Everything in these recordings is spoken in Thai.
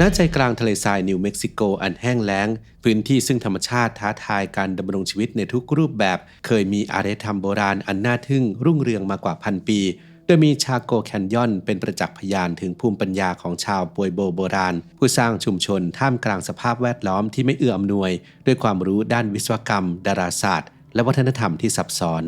ณใจกลางทะเลทรายนิวเม็กซิโกอันแห้งแล้งพื้นที่ซึ่งธรรมชาติท้าทายการดำรงชีวิตในทุกรูปแบบเคยมีอารยธรรมโบราณอันน่าทึ่งรุ่งเรืองมากว่าพันปีโดยมีชาโกแคนยอนเป็นประจักษ์พยานถึงภูมิปัญญาของชาวปวยโบโบราณผู้สร้างชุมชนท่ามกลางสภาพแวดล้อมที่ไม่เอื้ออำนวยด้วยความรู้ด้านวิศวกรรมดาราศาสตร์และวัฒนธรรมที่ซับซ้อน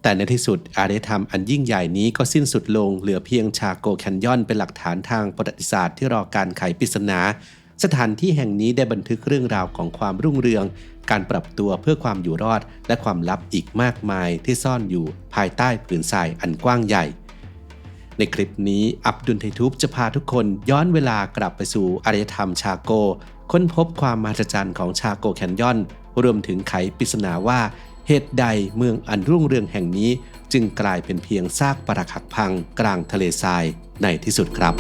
แต่ในที่สุดอารยธรรมอันยิ่งใหญ่นี้ก็สิ้นสุดลงเหลือเพียงชาโกแคนยอนเป็นหลักฐานทางประวัติศาสตร์ที่รอการไขปริศนาสถานที่แห่งนี้ได้บันทึกเรื่องราวของความรุ่งเรืองการปรับตัวเพื่อความอยู่รอดและความลับอีกมากมายที่ซ่อนอยู่ภายใต้ผืนทรายอันกว้างใหญ่ในคลิปนี้อับดุลไททูบจะพาทุกคนย้อนเวลากลับไปสู่อารยธรรมชาโกค้นพบความมหัศจรรย์ของชาโกแคนยอนรวมถึงไขปริศนาว่าเหตุใดเมืองอันรุ่งเรืองแห่งนี้จึงกลายเป็นเพียงซากปรักหักพังกลางทะเลทรายในที่สุดครับ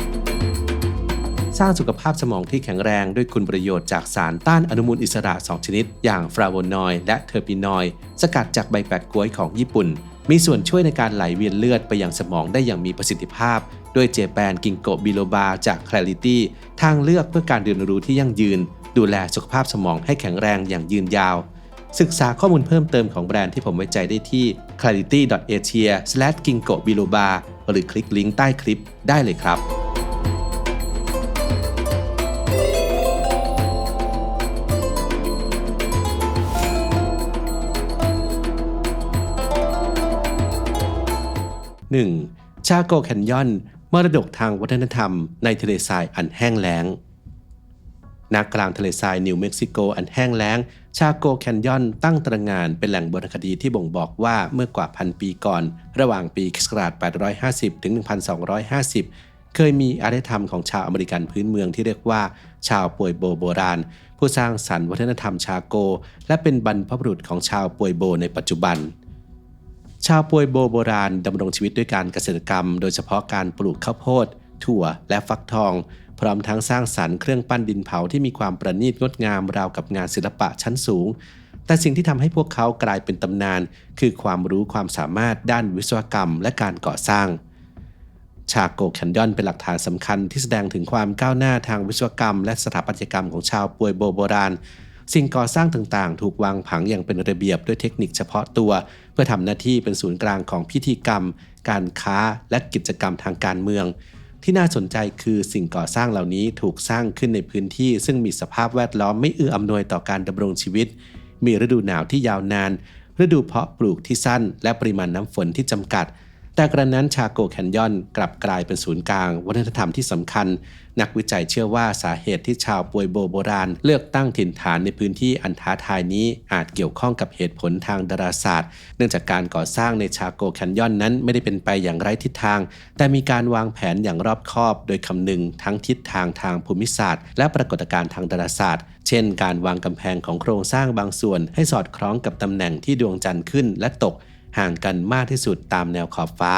สร้างสุขภาพสมองที่แข็งแรงด้วยคุณประโยชน์จากสารต้านอนุมูลอิสระ2ชนิดอย่างฟลาโวนอยด์และเทอร์ปินอยด์สกัดจากใบแปะก๊วยของญี่ปุ่นมีส่วนช่วยในการไหลเวียนเลือดไปยังสมองได้อย่างมีประสิทธิภาพด้วยเจแปนกิงโกบิโลบาจาก Clarity ทางเลือกเพื่อการเรียนรู้ที่ยั่งยืนดูแลสุขภาพสมองให้แข็งแรงอย่างยืนยาวศึกษาข้อมูลเพิ่มเติมของแบรนด์ที่ผมไว้ใจได้ที่ clarity.asia/ginkgo biloba หรือคลิกลิงก์ใต้คลิปได้เลยครับ1. ชาโกแคนยอนมรดกทางวัฒนธรรมในทะเลทรายอันแห้งแล้งณกลางทะเลทรายนิวเม็กซิโกอันแห้งแล้งชาโกแคนยอนตั้งตระหง่านเป็นแหล่งโบราณคดีที่บ่งบอกว่าเมื่อกว่าพันปีก่อนระหว่างปีค.ศ. 850 ถึง 1250 เคยมีอารยธรรมของชาวอเมริกันพื้นเมืองที่เรียกว่าชาวปวยโบโบราณผู้สร้างสรรค์วัฒนธรรมชาโกและเป็นบรรพบุรุษของชาวปวยโบในปัจจุบันชาวปวยโบโบราณดำรงชีวิตด้วยการเกษตรกรรมโดยเฉพาะการปลูกข้าวโพดถั่วและฟักทองพร้อมทั้งสร้างสรรค์เครื่องปั้นดินเผาที่มีความประณีตงดงามราวกับงานศิลปะชั้นสูงแต่สิ่งที่ทำให้พวกเขากลายเป็นตำนานคือความรู้ความสามารถด้านวิศวกรรมและการก่อสร้างชาโกแคนยอนเป็นหลักฐานสำคัญที่แสดงถึงความก้าวหน้าทางวิศวกรรมและสถาปัตยกรรมของชาวปวยโบโบราณสิ่งก่อสร้างต่างๆถูกวางผังอย่างเป็นระเบียบด้วยเทคนิคเฉพาะตัวเพื่อทำหน้าที่เป็นศูนย์กลางของพิธีกรรมการค้าและกิจกรรมทางการเมืองที่น่าสนใจคือสิ่งก่อสร้างเหล่านี้ถูกสร้างขึ้นในพื้นที่ซึ่งมีสภาพแวดล้อมไม่เอื้ออำนวยต่อการดำรงชีวิตมีฤดูหนาวที่ยาวนานฤดูเพาะปลูกที่สั้นและปริมาณน้ำฝนที่จำกัดแต่กระนั้นชาโกแคนยอนกลับกลายเป็นศูนย์กลางวัฒนธรรมที่สำคัญนักวิจัยเชื่อว่าสาเหตุที่ชาวปวยโบโบราณเลือกตั้งถิ่นฐานในพื้นที่อันท้าทายนี้อาจเกี่ยวข้องกับเหตุผลทางดาราศาสตร์เนื่องจากการก่อสร้างในชาโกแคนยอนนั้นไม่ได้เป็นไปอย่างไร้ทิศทางแต่มีการวางแผนอย่างรอบคอบโดยคำนึงทั้งทิศทางทางภูมิศาสตร์และปรากฏการณ์ทางดาราศาสตร์เช่นการวางกำแพงของโครงสร้างบางส่วนให้สอดคล้องกับตำแหน่งที่ดวงจันทร์ขึ้นและตกห่างกันมากที่สุดตามแนวขอบฟ้า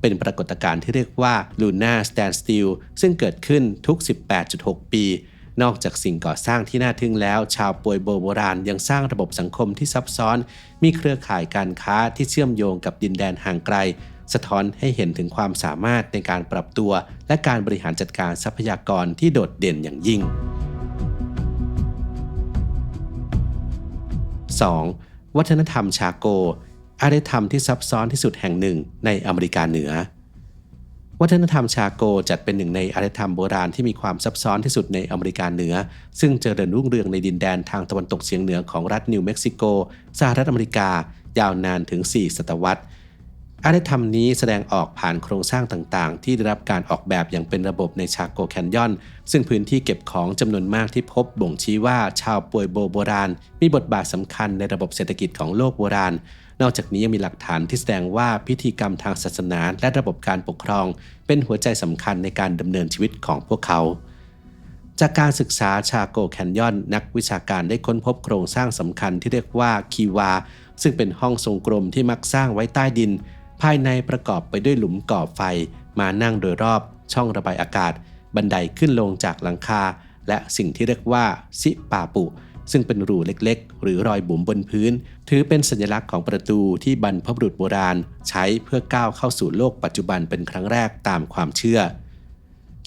เป็นปรากฏการณ์ที่เรียกว่า Lunar Standstill ซึ่งเกิดขึ้นทุก 18.6 ปีนอกจากสิ่งก่อสร้างที่น่าทึ่งแล้วชาวปวยโบโบราณยังสร้างระบบสังคมที่ซับซ้อนมีเครือข่ายการค้าที่เชื่อมโยงกับดินแดนห่างไกลสะท้อนให้เห็นถึงความสามารถในการปรับตัวและการบริหารจัดการทรัพยากรที่โดดเด่นอย่างยิ่ง 2. วัฒนธรรมชาโกอารยธรรมที่ซับซ้อนที่สุดแห่งหนึ่งในอเมริกาเหนือวัฒนธรรมชาโกจัดเป็นหนึ่งในอารยธรรมโบราณที่มีความซับซ้อนที่สุดในอเมริกาเหนือซึ่งเจริญรุ่งเรืองในดินแดนทางตะวันตกเฉียงเหนือของรัฐนิวเม็กซิโกสหรัฐอเมริกายาวนานถึง4 ศตวรรษอารยธรรมนี้แสดงออกผ่านโครงสร้างต่างๆที่ได้รับการออกแบบอย่างเป็นระบบในชาโกแคนยอนซึ่งพื้นที่เก็บของจำนวนมากที่พบบ่งชี้ว่าชาวปวยโบโบราณมีบทบาทสำคัญในระบบเศรษฐกิจของโลกโบราณนอกจากนี้ยังมีหลักฐานที่แสดงว่าพิธีกรรมทางศาสนาและระบบการปกครองเป็นหัวใจสำคัญในการดำเนินชีวิตของพวกเขาจากการศึกษาชาโกแคนยอนนักวิชาการได้ค้นพบโครงสร้างสำคัญที่เรียกว่าคีวาซึ่งเป็นห้องทรงกลมที่มักสร้างไว้ใต้ดินภายในประกอบไปด้วยหลุมก่อไฟมานั่งโดยรอบช่องระบายอากาศบันไดขึ้นลงจากหลังคาและสิ่งที่เรียกว่าซิปาปุซึ่งเป็นรูเล็กๆหรือรอยบุ๋มบนพื้นถือเป็นสัญลักษณ์ของประตูที่บรรพบุรุษโบราณใช้เพื่อก้าวเข้าสู่โลกปัจจุบันเป็นครั้งแรกตามความเชื่อ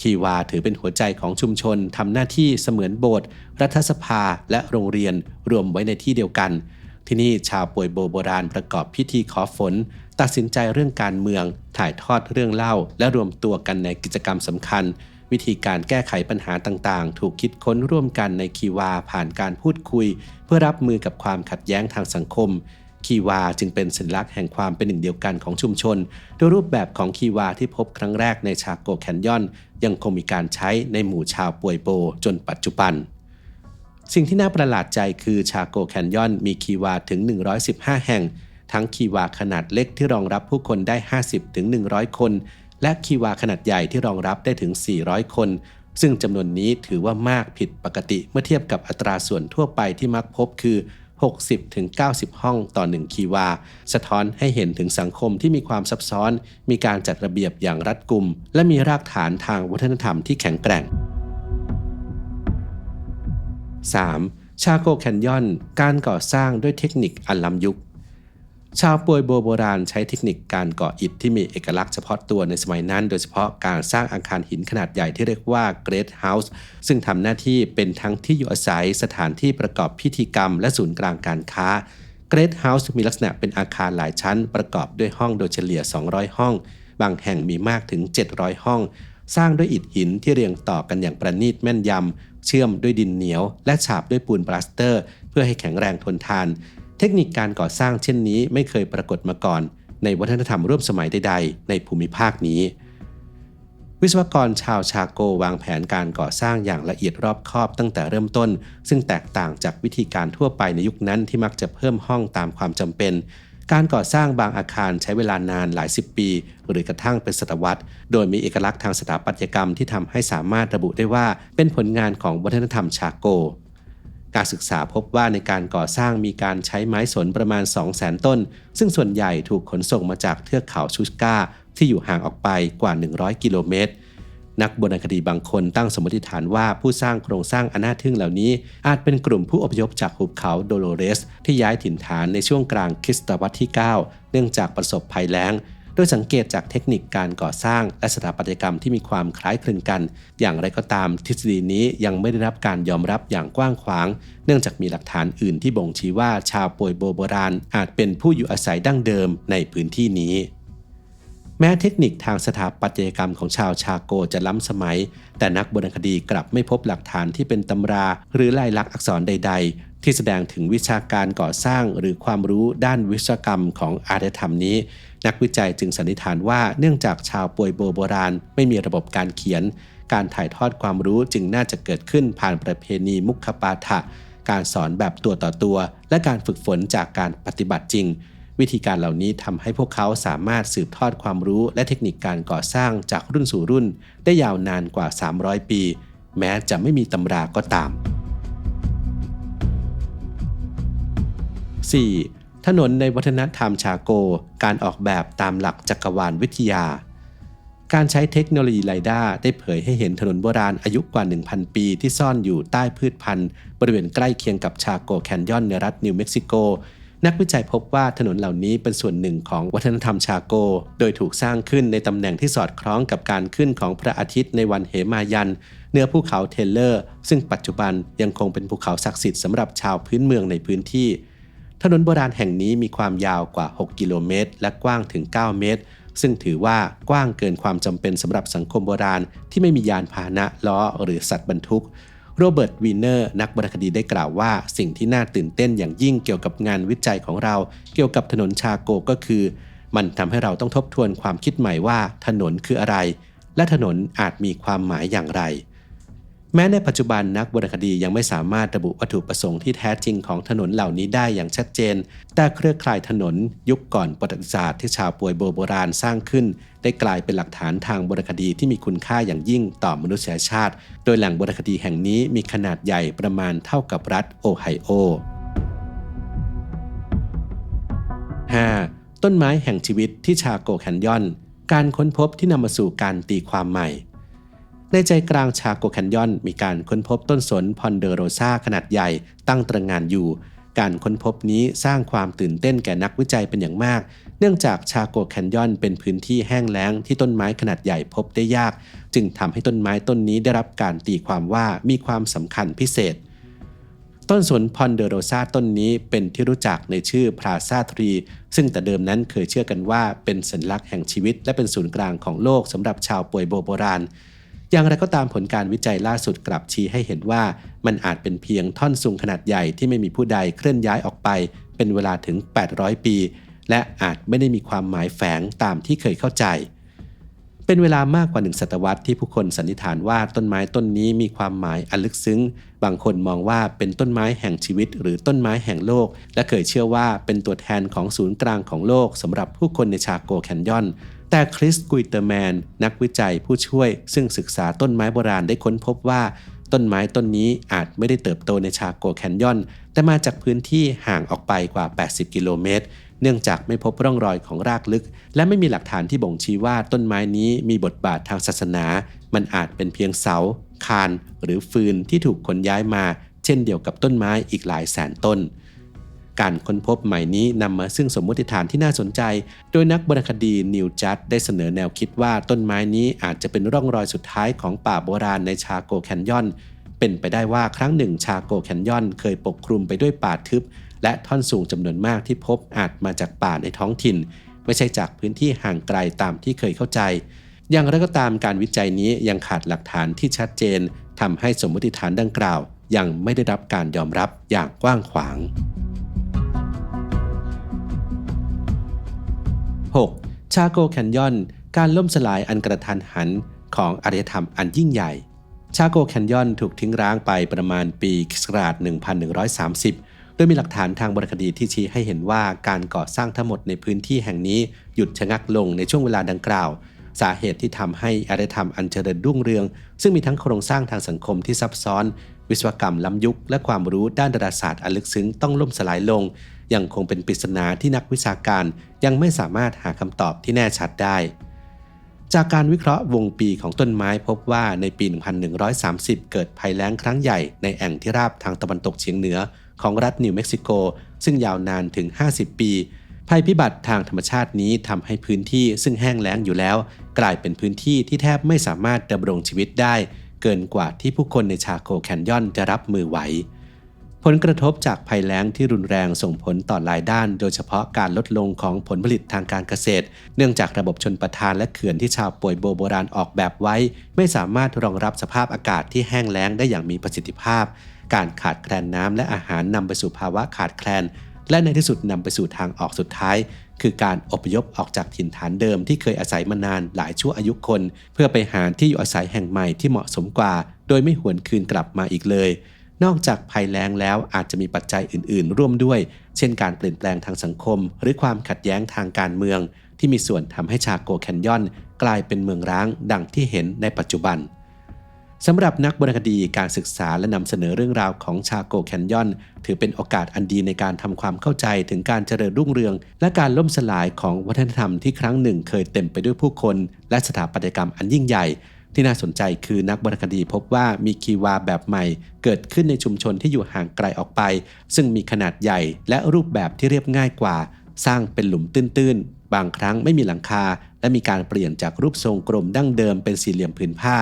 คีวาถือเป็นหัวใจของชุมชนทำหน้าที่เสมือนโบสถ์รัฐสภาและโรงเรียนรวมไว้ในที่เดียวกันที่นี่ชาวป่วยโบราณประกอบพิธีขอฝนตัดสินใจเรื่องการเมืองถ่ายทอดเรื่องเล่าและรวมตัวกันในกิจกรรมสำคัญวิธีการแก้ไขปัญหาต่างๆถูกคิดค้นร่วมกันในคีวาผ่านการพูดคุยเพื่อรับมือกับความขัดแย้งทางสังคมคีวาจึงเป็นสัญลักษณ์แห่งความเป็นหนึ่งเดียวกันของชุมชนโดยรูปแบบของคีวาที่พบครั้งแรกในชาโกแคนยอนยังคงมีการใช้ในหมู่ชาวป่วยโบจนปัจจุบันสิ่งที่น่าประหลาดใจคือชาโกแคนยอนมีคีวาถึง115แห่งทั้งคีวาขนาดเล็กที่รองรับผู้คนได้ 50-100 คนและคีวาขนาดใหญ่ที่รองรับได้ถึง400คนซึ่งจำนวนนี้ถือว่ามากผิดปกติเมื่อเทียบกับอัตราส่วนทั่วไปที่มักพบคือ60-90 ห้องต่อ1คีวาสะท้อนให้เห็นถึงสังคมที่มีความซับซ้อนมีการจัดระเบียบอย่างรัดกุมและมีรากฐานทางวัฒนธรรมที่แข็งแกร่ง 3. ชาโกแคนยอนการก่อสร้างด้วยเทคนิคอันล้ำยุคชาวป่วยโบราณใช้เทคนิคการก่ออิฐที่มีเอกลักษณ์เฉพาะตัวในสมัยนั้นโดยเฉพาะการสร้างอาคารหินขนาดใหญ่ที่เรียกว่า Great House ซึ่งทำหน้าที่เป็นทั้งที่อยู่อาศัยสถานที่ประกอบพิธีกรรมและศูนย์กลางการค้า Great House มีลักษณะเป็นอาคารหลายชั้นประกอบด้วยห้องโดยเฉลี่ย200ห้องบางแห่งมีมากถึง700ห้องสร้างด้วยอิฐหินที่เรียงต่อกันอย่างประณีตแม่นยำเชื่อมด้วยดินเหนียวและฉาบด้วยปูนปลาสเตอร์เพื่อให้แข็งแรงทนทานเทคนิคการก่อสร้างเช่นนี้ไม่เคยปรากฏมาก่อนในวัฒนธรรมร่วมสมัยใดๆในภูมิภาคนี้วิศวกรชาวชาโกวางแผนการก่อสร้างอย่างละเอียดรอบคอบตั้งแต่เริ่มต้นซึ่งแตกต่างจากวิธีการทั่วไปในยุคนั้นที่มักจะเพิ่มห้องตามความจำเป็นการก่อสร้างบางอาคารใช้เวลานานหลายสิบปีหรือกระทั่งเป็นศตวรรษโดยมีเอกลักษณ์ทางสถาปัตยกรรมที่ทำให้สามารถระบุได้ว่าเป็นผลงานของวัฒนธรรมชาโกการศึกษาพบว่าในการก่อสร้างมีการใช้ไม้สนประมาณ 200,000 ต้นซึ่งส่วนใหญ่ถูกขนส่งมาจากเทือกเขาชุสกาที่อยู่ห่างออกไปกว่า100กิโลเมตรนักโบราณคดีบางคนตั้งสมมติฐานว่าผู้สร้างโครงสร้างอันน่าทึ่งเหล่านี้อาจเป็นกลุ่มผู้อพยพจากหุบเขาโดโลเรสที่ย้ายถิ่นฐานในช่วงกลางคริสตศตวรรษที่ 9 เนื่องจากประสบภัยแล้งโดยสังเกตจากเทคนิคการก่อสร้างและสถาปัตยกรรมที่มีความคล้ายคลึงกันอย่างไรก็ตามทฤษฎีนี้ยังไม่ได้รับการยอมรับอย่างกว้างขวางเนื่องจากมีหลักฐานอื่นที่บ่งชี้ว่าชาวป่วยโบราณอาจเป็นผู้อยู่อาศัยดั้งเดิมในพื้นที่นี้แม้เทคนิคทางสถาปัตยกรรมของชาวชาโกจะล้ำสมัยแต่นักโบราณคดีกลับไม่พบหลักฐานที่เป็นตำราหรือลายลักษณ์อักษรใดๆที่แสดงถึงวิชาการก่อสร้างหรือความรู้ด้านวิศวกรรมของอารยธรรมนี้นักวิจัยจึงสันนิษฐานว่าเนื่องจากชาวป่วยโบราณไม่มีระบบการเขียนการถ่ายทอดความรู้จึงน่าจะเกิดขึ้นผ่านประเพณีมุขปาฐะการสอนแบบตัวต่อตัวและการฝึกฝนจากการปฏิบัติจริงวิธีการเหล่านี้ทำให้พวกเขาสามารถสืบทอดความรู้และเทคนิคการก่อสร้างจากรุ่นสู่รุ่นได้ยาวนานกว่า300ปีแม้จะไม่มีตำราก็ตาม 4. ถนนในวัฒนธรรมชาโกการออกแบบตามหลักจักรวาลวิทยาการใช้เทคโนโลยีไรด้าได้เผยให้เห็นถนนโบราณอายุกว่า 1,000 ปีที่ซ่อนอยู่ใต้พืชพันธุ์บริเวณใกล้เคียงกับชาโกแคนยอนในรัฐนิวเม็กซิโกนักวิจัยพบว่าถนนเหล่านี้เป็นส่วนหนึ่งของวัฒนธรรมชาโกโดยถูกสร้างขึ้นในตำแหน่งที่สอดคล้องกับการขึ้นของพระอาทิตย์ในวันเหมายันเหนือภูเขาเทเลอร์ซึ่งปัจจุบันยังคงเป็นภูเขาศักดิ์สิทธิ์สำหรับชาวพื้นเมืองในพื้นที่ถนนโบราณแห่งนี้มีความยาวกว่า6กิโลเมตรและกว้างถึง9เมตรซึ่งถือว่ากว้างเกินความจำเป็นสำหรับสังคมโบราณที่ไม่มียานพาหนะล้อหรือสัตว์บรรทุกโรเบิร์ตวีเนอร์นักโบราณคดีได้กล่าวว่าสิ่งที่น่าตื่นเต้นอย่างยิ่งเกี่ยวกับงานวิจัยของเราเกี่ยวกับถนนชาโกก็คือมันทำให้เราต้องทบทวนความคิดใหม่ว่าถนนคืออะไรและถนนอาจมีความหมายอย่างไรแม้ในปัจจุบันนักโบราณคดียังไม่สามารถระบุวัตถุประสงค์ที่แท้จริงของถนนเหล่านี้ได้อย่างชัดเจนแต่เครือข่ายถนนยุคก่อนประวัติศาสตร์ที่ชาวป่วยโบราณสร้างขึ้นได้กลายเป็นหลักฐานทางโบราณคดีที่มีคุณค่าอย่างยิ่งต่อมนุษยชาติโดยแหล่งโบราณคดีแห่งนี้มีขนาดใหญ่ประมาณเท่ากับรัฐโอไฮโอ 5. ต้นไม้แห่งชีวิตที่ชาโกแคนยอนการค้นพบที่นำมาสู่การตีความใหม่ในใจกลางชาโกแคนยอนมีการค้นพบต้นสนพอนเดโรซาขนาดใหญ่ตั้งตระหง่านอยู่ การค้นพบนี้สร้างความตื่นเต้นแก่นักวิจัยเป็นอย่างมากเนื่องจากชาโกแคนยอนเป็นพื้นที่แห้งแล้งที่ต้นไม้ขนาดใหญ่พบได้ยากจึงทำให้ต้นไม้ต้นนี้ได้รับการตีความว่ามีความสำคัญพิเศษต้นสนพอนเดโรซาต้นนี้เป็นที่รู้จักในชื่อพราซาทรีซึ่งแต่เดิมนั้นเคยเชื่อกันว่าเป็นสัญลักษณ์แห่งชีวิตและเป็นศูนย์กลางของโลกสำหรับชาวป่วยโบราณอย่างไรก็ตามผลการวิจัยล่าสุดกลับชี้ให้เห็นว่ามันอาจเป็นเพียงท่อนซุงขนาดใหญ่ที่ไม่มีผู้ใดเคลื่อนย้ายออกไปเป็นเวลาถึง800ปีและอาจไม่ได้มีความหมายแฝงตามที่เคยเข้าใจเป็นเวลามากกว่า1 ศตวรรษที่ผู้คนสันนิษฐานว่าต้นไม้ต้นนี้มีความหมายอันลึกซึ้งบางคนมองว่าเป็นต้นไม้แห่งชีวิตหรือต้นไม้แห่งโลกและเคยเชื่อว่าเป็นตัวแทนของศูนย์กลางของโลกสำหรับผู้คนในชาโกแคนยอนแต่คริสกุยเตอร์แมนนักวิจัยผู้ช่วยซึ่งศึกษาต้นไม้โบราณได้ค้นพบว่าต้นไม้ต้นนี้อาจไม่ได้เติบโตในชาโกแคนยอนแต่มาจากพื้นที่ห่างออกไปกว่า80 กิโลเมตรเนื่องจากไม่พบร่องรอยของรากลึกและไม่มีหลักฐานที่บ่งชี้ว่าต้นไม้นี้มีบทบาททางศาสนามันอาจเป็นเพียงเสาคานหรือฟืนที่ถูกขนย้ายมาเช่นเดียวกับต้นไม้อีกหลายแสนต้นการค้นพบใหม่นี้นำมาซึ่งสมมติฐานที่น่าสนใจโดยนักวรรณคดีนิวจัดได้เสนอแนวคิดว่าต้นไม้นี้อาจจะเป็นร่องรอยสุดท้ายของป่าโบราณในชาโกแคนยอนเป็นไปได้ว่าครั้งหนึ่งชาโกแคนยอนเคยปกคลุมไปด้วยป่าทึบและท่อนสูงจำนวนมากที่พบอาจมาจากป่าในท้องถิ่นไม่ใช่จากพื้นที่ห่างไกลตามที่เคยเข้าใจอย่างไรก็ตามการวิจัยนี้ยังขาดหลักฐานที่ชัดเจนทำให้สมมติฐานดังกล่าวยังไม่ได้รับการยอมรับอย่างกว้างขวาง 6. ชาโกแคนยอนการล่มสลายอันกระทันหันของอารยธรรมอันยิ่งใหญ่ชาโกแคนยอนถูกทิ้งร้างไปประมาณปีค.ศ. 1130โดยมีหลักฐานทางโบราณคดีที่ชี้ให้เห็นว่าการก่อสร้างทั้งหมดในพื้นที่แห่งนี้หยุดชะงักลงในช่วงเวลาดังกล่าวสาเหตุที่ทำให้อารยธรรมอันเจริญรุ่งเรืองซึ่งมีทั้งโครงสร้างทางสังคมที่ซับซ้อนวิศวกรรมล้ำยุคและความรู้ด้านดาราศาสตร์อันลึกซึ้งต้องล่มสลายลงยังคงเป็นปริศนาที่นักวิชาการยังไม่สามารถหาคำตอบที่แน่ชัดได้จากการวิเคราะห์วงปีของต้นไม้พบว่าในปี 1130 เกิดภัยแล้งครั้งใหญ่ในแอ่งที่ราบทางตะวันตกเฉียงเหนือของรัฐนิวเม็กซิโกซึ่งยาวนานถึง50 ปีภัยพิบัติทางธรรมชาตินี้ทำให้พื้นที่ซึ่งแห้งแล้งอยู่แล้วกลายเป็นพื้นที่ที่แทบไม่สามารถดำรงชีวิตได้เกินกว่าที่ผู้คนในชาโกแคนยอนจะรับมือไหวผลกระทบจากภัยแล้งที่รุนแรงส่งผลต่อหลายด้านโดยเฉพาะการลดลงของผลผลิตทางการเกษตรเนื่องจากระบบชลประทานและเขื่อนที่ชาวป่วยโบราณออกแบบไว้ไม่สามารถรองรับสภาพอากาศที่แห้งแล้งได้อย่างมีประสิทธิภาพการขาดแคลนน้ำและอาหารนำไปสู่ภาวะขาดแคลนและในที่สุดนำไปสู่ทางออกสุดท้ายคือการอพยพออกจากถิ่นฐานเดิมที่เคยอาศัยมานานหลายชั่วอายุคนเพื่อไปหาที่อยู่อาศัยแห่งใหม่ที่เหมาะสมกว่าโดยไม่หวนคืนกลับมาอีกเลยนอกจากภัยแล้งแล้วอาจจะมีปัจจัยอื่นๆร่วมด้วยเช่นการเปลี่ยนแปลงทางสังคมหรือความขัดแย้งทางการเมืองที่มีส่วนทำให้ชาโกแคนยอนกลายเป็นเมืองร้างดังที่เห็นในปัจจุบันสำหรับนักโบราณคดีการศึกษาและนำเสนอเรื่องราวของชาโกแคนยอนถือเป็นโอกาสอันดีในการทำความเข้าใจถึงการเจริญรุ่งเรืองและการล่มสลายของวัฒนธรรมที่ครั้งหนึ่งเคยเต็มไปด้วยผู้คนและสถาปัตยกรรมอันยิ่งใหญ่ที่น่าสนใจคือนักโบราณคดีพบว่ามีคีวาแบบใหม่เกิดขึ้นในชุมชนที่อยู่ห่างไกลออกไปซึ่งมีขนาดใหญ่และรูปแบบที่เรียบง่ายกว่าสร้างเป็นหลุมตื้นๆบางครั้งไม่มีหลังคาและมีการเปลี่ยนจากรูปทรงกลมดั้งเดิมเป็นสี่เหลี่ยมผืนผ้า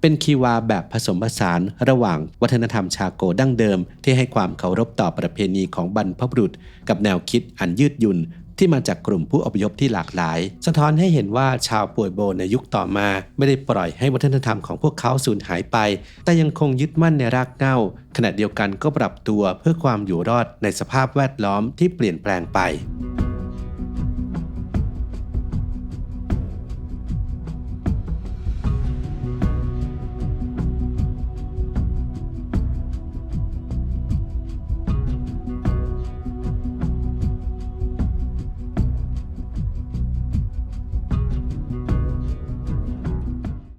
เป็นคีวาแบบผสมผสานระหว่างวัฒนธรรมชาโกดั้งเดิมที่ให้ความเคารพต่อประเพณีของบรรพบุรุษกับแนวคิดอันยืดหยุ่นที่มาจากกลุ่มผู้อพยพที่หลากหลายสะท้อนให้เห็นว่าชาวป่วยโบในยุคต่อมาไม่ได้ปล่อยให้วัฒนธรรมของพวกเขาสูญหายไปแต่ยังคงยึดมั่นในรากเหง้าขณะเดียวกันก็ปรับตัวเพื่อความอยู่รอดในสภาพแวดล้อมที่เปลี่ยนแปลงไป